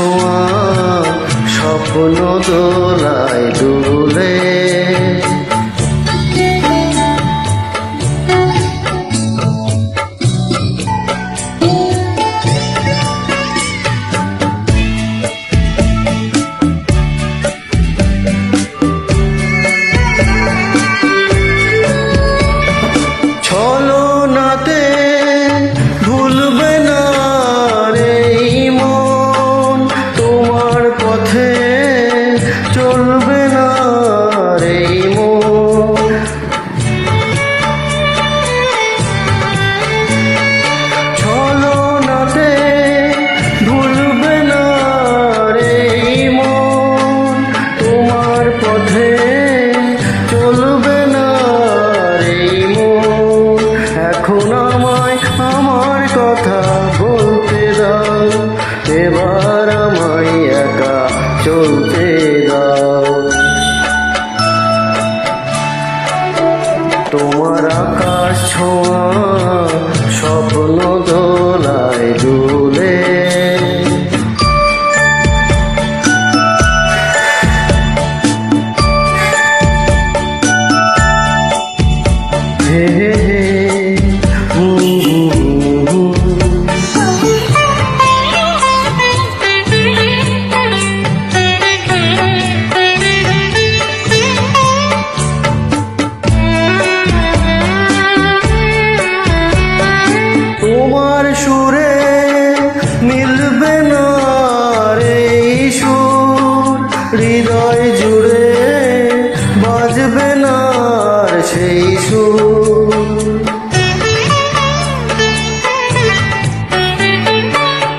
ছোঁয়া স্বপ্ন দোলায় দুলে। ছলনাতে ভুলবে না রে মন, তোমার পথে চলবে না রে মন। ছলনাতে ভুলবে না রে মন, তোমার পথে চলবে না রে মন। এখন আমায় আমার কথা বলতে দাও, এবার আমায় একা চলতে দাও। তোমার আকাশ ছোঁয়া স্বপ্ন দোলায় দুলে। হে হে হে তোমার সুরে মিলবে না রে সুর, হৃদয় জুড়ে বাজবে না সেই সুর।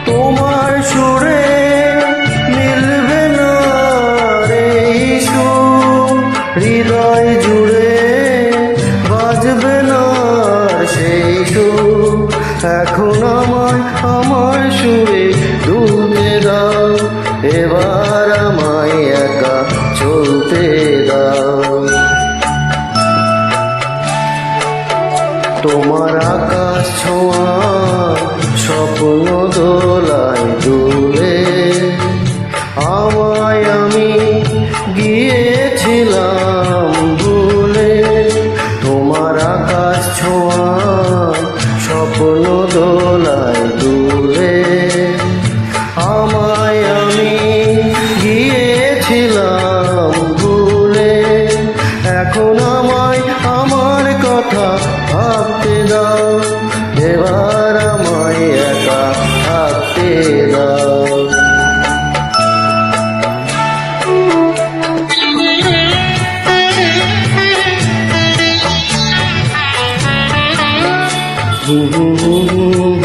তোমার সুরে মিলবে না রে সুর, হৃদয় জুড়ে বাজবে না সেই সুর। এখন আমায় আমার সুরে দুলতে দাও, এবার আমায় একা চলতে দাও। তোমার আকাশ ছোঁয়া স্বপ্ন দোলায় দুলে। আমায় আমি গিয়েছিলাম ভুলে, তোমার আকাশ ছোঁয়া স্বপ্ন দোলায় দুলে। আমায় আমি গিয়েছিলাম ভুলে, এখন আমায় আমার কথা ভাবতে দাও, এবার আমায় একা থাকতে দাও। হুম হুম হুম